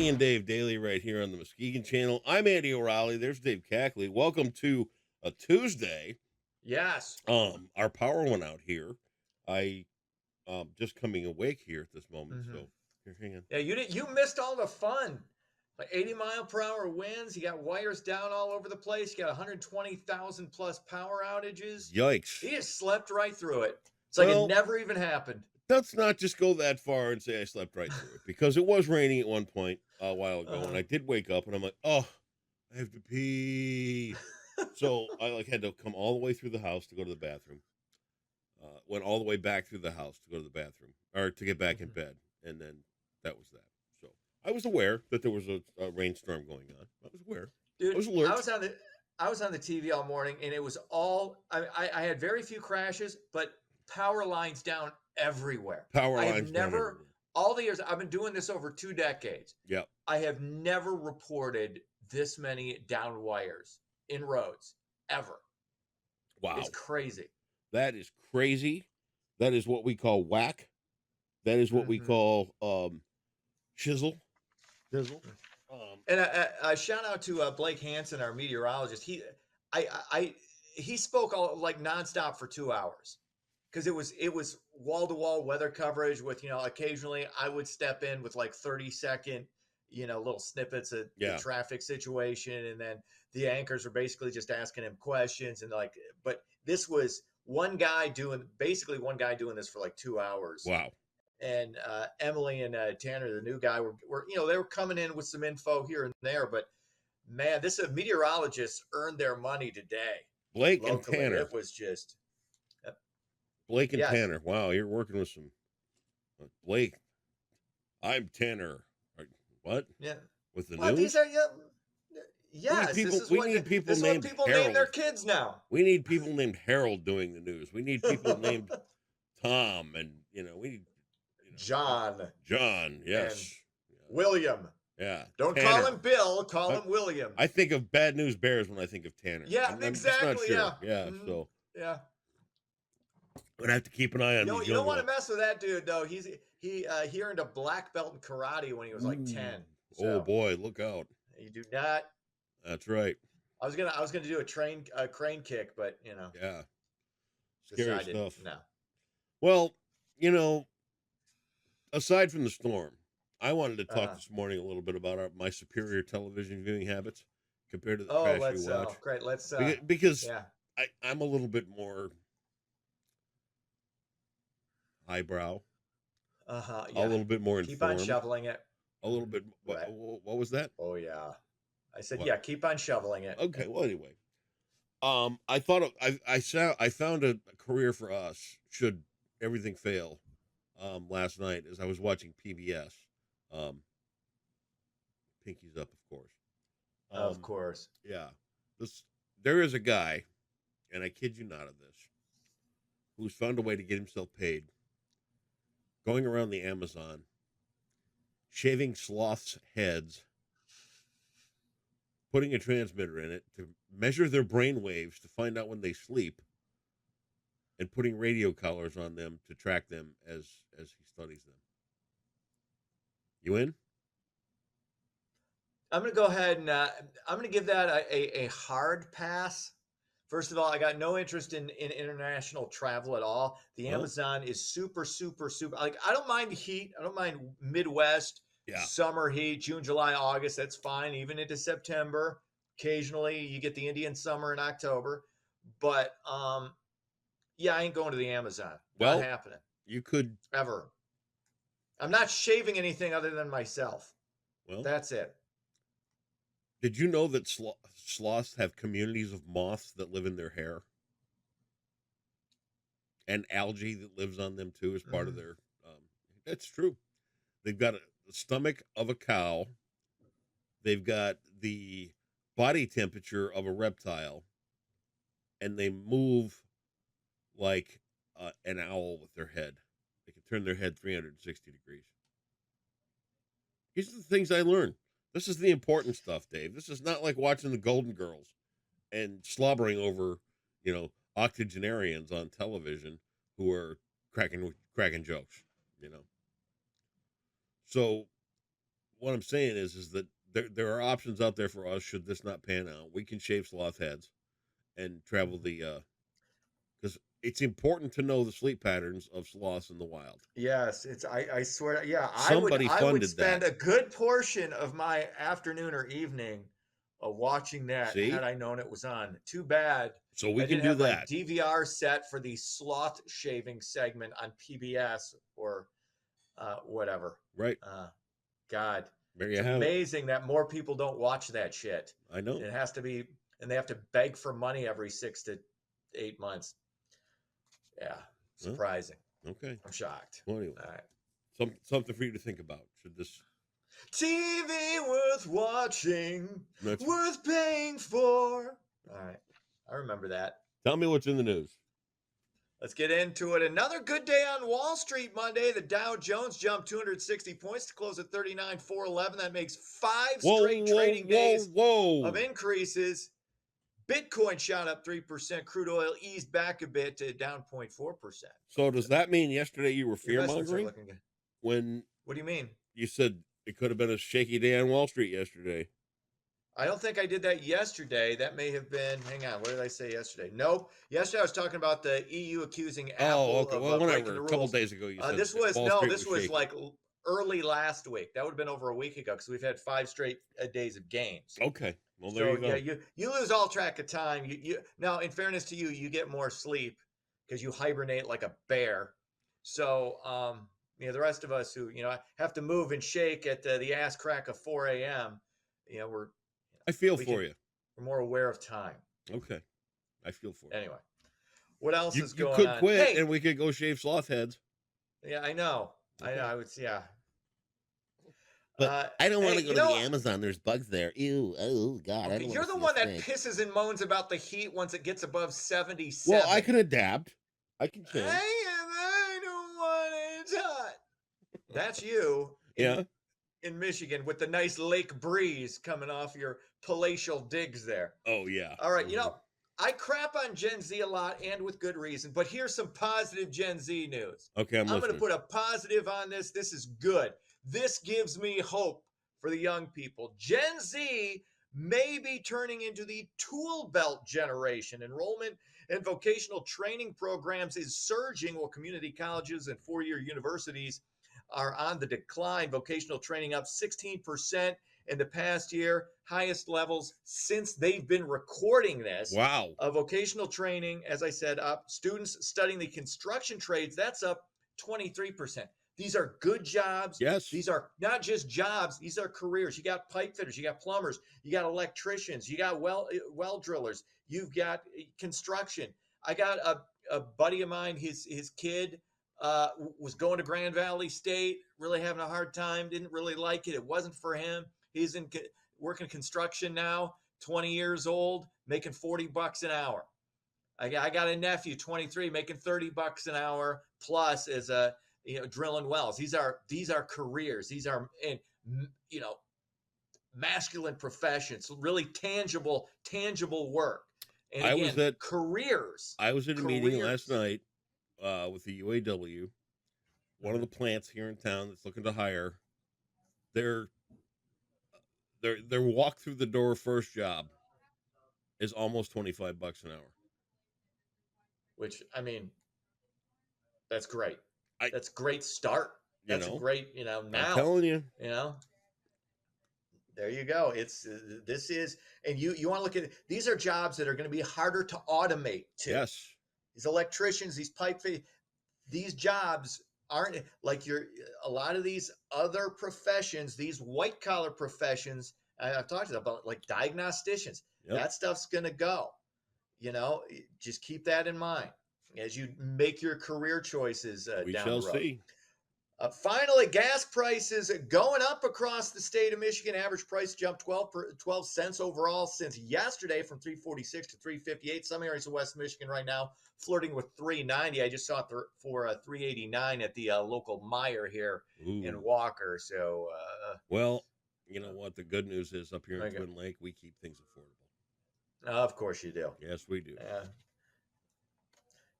Kenny and Dave Daily right here on the Muskegon Channel. I'm Andy O'Reilly. There's Dave Cackley. Welcome to a Tuesday. Yes. Our power went out here. I just coming awake here at this moment. hmm So here, hang on. Yeah, you missed all the fun. Like 80-mile-per-hour winds. You got wires down all over the place. You got 120,000 plus power outages. Yikes. He just slept right through it. It's like it Well, never even happened. let's not just go that far and say I slept right through it because it was raining at one point a while ago, and Uh-huh. I did wake up and I'm like, oh, I have to pee. So I had to come all the way through the house to go to the bathroom. Went all the way back through the house to go to the bathroom or to get back in Mhm. bed, and then that was that. So I was aware that there was a rainstorm going on. I was aware. I Dude, was alert. I was on the TV all morning, and it was all I had very few crashes, but power lines down everywhere. Power I have lines down never everywhere. all the years I've been doing this over 2 decades. Yep. I have never reported this many down wires in roads ever. Wow. It's crazy. That is crazy. That is what we call whack. That is what we hmm call chisel. Chisel. And a shout out to Blake Hansen, our meteorologist. He spoke all like nonstop for 2 hours because it was wall to wall weather coverage with occasionally I would step in with like 30-second little snippets of the Yeah. traffic situation, and then the anchors are basically just asking him questions and like. But this was one guy doing this for like 2 hours, Wow. and Emily and Tanner, the new guy, were they were coming in with some info here and there, but man, this meteorologists earned their money today Blake and locally. Tanner. It was just Blake and yes, Tanner. Wow, you're working with some Blake. I'm Tanner. What? yeah. With the Well, news? these are We need yes. people. We need people This is what named people name their Harold. kids now. We need people named Harold doing the news. We need people named Tom, and we need John John. and Yes. William. Yeah. Don't Tanner. call him Bill. Call I, him William. I think of Bad News Bears when I think of Tanner. Yeah, I'm just not exactly. sure. Yeah. Yeah. Mhm. So Yeah. I'm gonna have to keep an eye on these You don't young want to ones. mess with that dude though. He earned a black belt in karate when he was like Ooh. 10. Oh So boy, look out. you do not. That's right. I was gonna do a crane kick, but Yeah. Scary decided stuff. no. Well, aside from the storm, I wanted to talk Uh, this morning a little bit about my superior television viewing habits compared to the oh, trash we watch. great. Let's Because yeah. I'm a little bit more highbrow, a Yeah. little bit more Keep on informed, shoveling it. a little bit. What, Right. what was that? Oh yeah. I said What? yeah. Keep on shoveling it. Okay. Well, anyway, I thought I found a career for us should everything fail. Last night as I was watching PBS, um, Pinky's Up, of course. Of course. Yeah, there is a guy, and I kid you not of this, who's found a way to get himself paid, going around the Amazon, shaving sloths' heads, putting a transmitter in it to measure their brain waves to find out when they sleep, and putting radio collars on them to track them as he studies them. You in? I'm gonna go ahead and I'm gonna give that a hard pass. First of all, I got no interest in international travel at all. The Well, Amazon is super, super, super. Like I don't mind the heat. I don't mind Midwest yeah. summer heat, June, July, August. That's fine. Even into September. Occasionally, you get the Indian summer in October. But yeah, I ain't going to the Amazon. Not Well, happening you could. ever. I'm not shaving anything other than myself. Well, That's it. did you know that sloths have communities of moths that live in their hair? And algae that lives on them too as part of their. That's true. They've got the stomach of a cow. They've got the body temperature of a reptile, and they move like an owl with their head. They can turn their head 360 degrees. These are the things I learned. This is the important stuff, Dave. This is not like watching the Golden Girls and slobbering over, octogenarians on television who are cracking jokes, So what I'm saying is that there are options out there for us should this not pan out. We can shave sloth heads and travel the because it's important to know the sleep patterns of sloths in the wild. Yes, it's I swear, yeah, Somebody I would funded spend that. a good portion of my afternoon or evening watching that had See, I known it was on. Too bad so we I can didn't do have my that, DVR set for the sloth shaving segment on PBS or whatever. right? Uh, God, There it's you have it. amazing that more people don't watch that shit. I know. It has to be, and they have to beg for money every 6 to 8 months. Yeah, Well, surprising. okay. I'm shocked. Well, anyway, All right. something for you to think about. Should this? TV worth watching, That's, worth paying for. All right. I remember that. tell me what's in the news. Let's get into it. Another good day on Wall Street Monday. The Dow Jones jumped 260 points to close at 39,411. That makes 5 straight trading days of Whoa! increases. Bitcoin shot up 3%. Crude oil eased back a bit to down 0.4%. So does that mean yesterday you were fear Investments are mongering looking good. when What do you mean? you said it could have been a shaky day on Wall Street yesterday? I don't think I did that yesterday. That may have been. Hang on. What did I say yesterday? Nope. Yesterday I was talking about the EU accusing Apple Oh, okay. of Well, breaking whatever. the A couple rules. days ago, you said This that was Wall no. Street This was shaky. like early last week. That would have been over a week ago because we've had 5 straight days of games. Okay. Well, there So you go. yeah, you lose all track of time. You now, in fairness to you, you get more sleep because you hibernate like a bear. So the rest of us who have to move and shake at the ass crack of 4 a.m. We're I feel we for can- you. we're more aware of time. Okay. I feel for you. Anyway, what else You, is you going could on? quit Hey, and we could go shave sloth heads. yeah, I know. I Okay. know. I would. Yeah. But I don't want hey, to go you to know the what? Amazon. There's bugs there. Ew. Oh, God. I Okay, don't want you're to the see one a that snake. pisses and moans about the heat once it gets above 77. Well, I can adapt. I can change. I don't want it hot. That's you Yeah. in Michigan with the nice lake breeze coming off your palatial digs there. Oh, yeah. All right, I crap on Gen Z a lot and with good reason, but here's some positive Gen Z news. Okay, I'm going to listening. put a positive on this. This is good. This gives me hope for the young people. Gen Z may be turning into the tool belt generation. Enrollment in vocational training programs is surging while community colleges and four-year universities are on the decline. Vocational training up 16% in the past year, highest levels since they've been recording this. Wow. Vocational training, as I said, up. Students studying the construction trades, that's up 23%. These are good jobs. Yes. These are not just jobs, these are careers. You got pipe fitters, you got plumbers, you got electricians, you got well drillers, you've got construction. I got a buddy of mine, his kid was going to Grand Valley State, really having a hard time, didn't really like it. It wasn't for him. He's working construction now, 20 years old, making $40 an hour. I got a nephew, 23, making $30 an hour plus as a drilling wells. These are careers. These are masculine professions, really tangible work. And again, careers. I was at a meeting last night with the UAW, one of the plants here in town that's looking to hire. Their walk through the door first job is almost $25 an hour. Which, I mean, that's great. That's a great start. That's a great, now. I'm telling you. There you go. And you want to look at it. These are jobs that are going to be harder to automate too. Yes. These electricians, these pipe fitters, these jobs aren't like a lot of these other professions, these white collar professions. I've talked about like diagnosticians. Yep. That stuff's going to go. Just keep that in mind as you make your career choices We down shall the road. see. Finally, gas prices going up across the state of Michigan. Average price jumped 12 cents overall since yesterday from $3.46 to $3.58. Some areas of West Michigan right now flirting with $3.90. I just saw it for $3.89 at the local Meijer here in Walker. So, well, you know what? The good news is up here in Twin Lake, we keep things affordable. Of course you do. Yes, we do.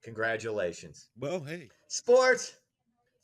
Congratulations. Well, hey. Sports.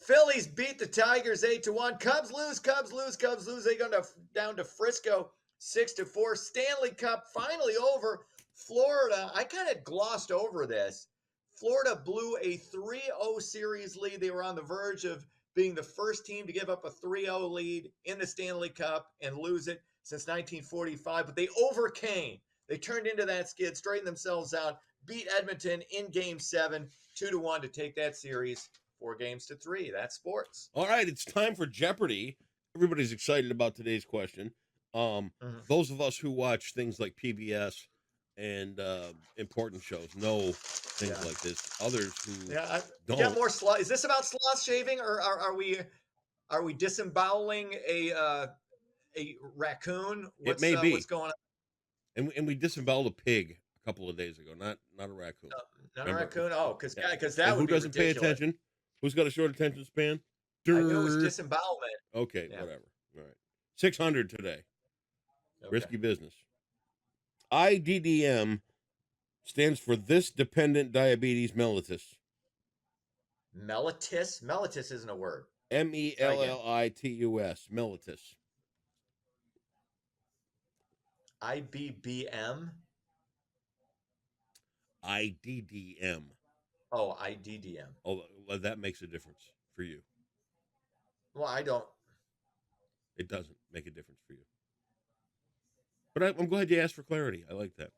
Phillies beat the Tigers 8-1. Cubs lose, Cubs lose, Cubs lose. They go down to Frisco 6-4. Stanley Cup finally over. Florida, I kind of glossed over this. Florida blew a 3-0 series lead. They were on the verge of being the first team to give up a 3-0 lead in the Stanley Cup and lose it since 1945, but they overcame. They turned into that skid, straightened themselves out, beat Edmonton in Game 7, 2-1 to take that series 4-3. That's sports. All right, it's time for Jeopardy. Everybody's excited about today's question. Those of us who watch things like PBS and important shows know things like this. Others who don't. Got more sloth. Is this about sloth shaving, or are we disemboweling a raccoon? It may be. What's going on? And we disemboweled a pig a couple of days ago. Not a raccoon. Not a raccoon. Oh, because that and would who be doesn't ridiculous. pay attention? Who's got a short attention span? I knew it was disembowelment. Okay, whatever. All right, 600 today. Okay. Risky business. IDDM stands for this dependent diabetes mellitus. Mellitus? Mellitus isn't a word. MELLITUS. Mellitus. IBBM? IDDM. Oh, IDDM. Oh, well, that makes a difference for you. Well, I don't. It doesn't make a difference for you. But I'm glad you asked for clarity. I like that.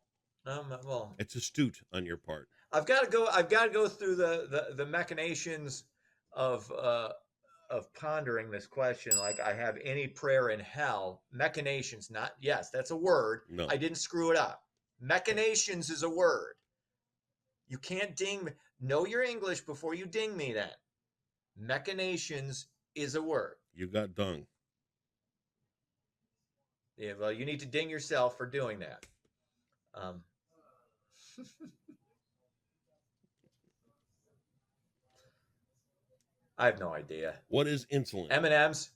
Well, it's astute on your part. I've got to go through the machinations of pondering this question. Like I have any prayer in hell. Machinations, not yes, that's a word. No, I didn't screw it up. Machinations is a word. You can't ding me. Know your English before you ding me. Then machinations is a word. You got dung. Yeah, well, you need to ding yourself for doing that. I have no idea. What is insulin? M&M's.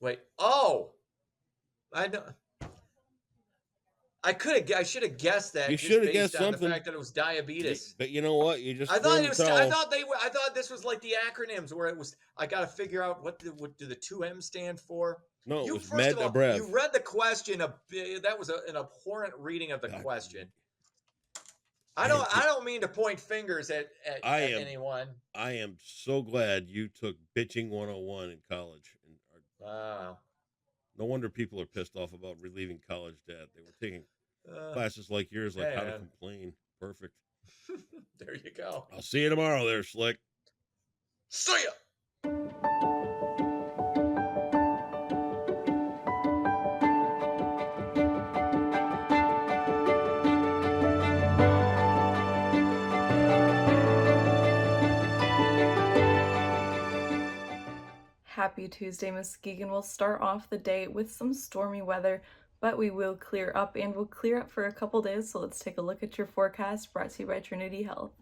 Wait. Oh, I know. I should have guessed that. You should have guessed on something. The fact that it was diabetes. But you know what? You just. I thought this was like the acronyms where it was. I got to figure out what do the 2 M stand for. No, it was med abrev. You read the question. That was an abhorrent reading of the question. I don't mean to point fingers at anyone. I am so glad you took bitching 101 in college. Wow. No wonder people are pissed off about relieving college debt. They were taking classes like yours, like how to complain. Perfect. There you go. I'll see you tomorrow there, Slick. See ya. Happy Tuesday, Muskegon. We'll start off the day with some stormy weather, but we will clear up, and we'll clear up for a couple days, so let's take a look at your forecast brought to you by Trinity Health.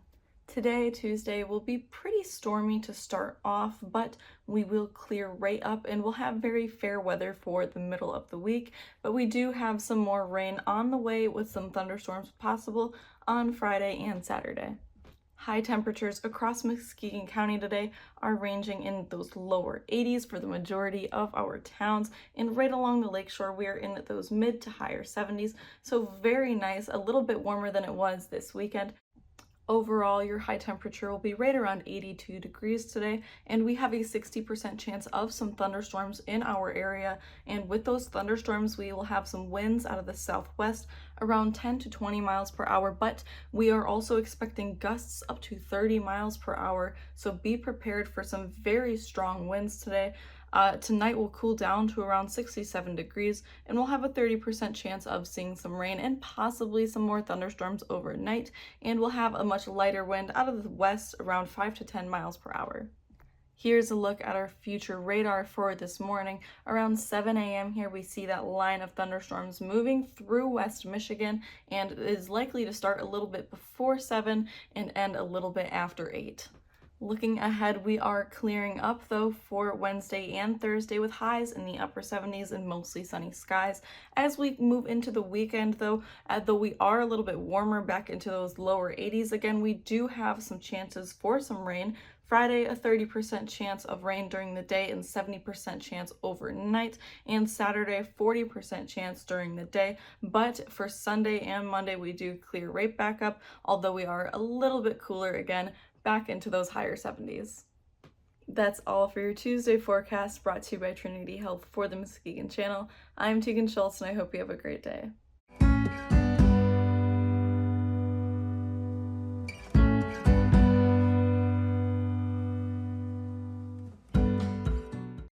Today, Tuesday, will be pretty stormy to start off, but we will clear right up and we'll have very fair weather for the middle of the week, but we do have some more rain on the way with some thunderstorms possible on Friday and Saturday. High temperatures across Muskegon County today are ranging in those lower 80s for the majority of our towns, and right along the lakeshore we are in those mid to higher 70s, so very nice, a little bit warmer than it was this weekend. Overall, your high temperature will be right around 82 degrees today, and we have a 60% chance of some thunderstorms in our area, and with those thunderstorms we will have some winds out of the southwest around 10 to 20 miles per hour, but we are also expecting gusts up to 30 miles per hour, so be prepared for some very strong winds today. Tonight will cool down to around 67 degrees, and we'll have a 30% chance of seeing some rain and possibly some more thunderstorms overnight, and we'll have a much lighter wind out of the west around 5 to 10 miles per hour. Here's a look at our future radar for this morning. Around 7 a.m. here we see that line of thunderstorms moving through West Michigan, and is likely to start a little bit before 7 and end a little bit after 8. Looking ahead, we are clearing up though for Wednesday and Thursday with highs in the upper 70s and mostly sunny skies. As we move into the weekend though we are a little bit warmer back into those lower 80s again, we do have some chances for some rain Friday, a 30% chance of rain during the day and 70% chance overnight. And Saturday, 40% chance during the day. But for Sunday and Monday, we do clear right back up, although we are a little bit cooler again, back into those higher 70s. That's all for your Tuesday forecast, brought to you by Trinity Health for the Muskegon channel. I'm Tegan Schultz, and I hope you have a great day.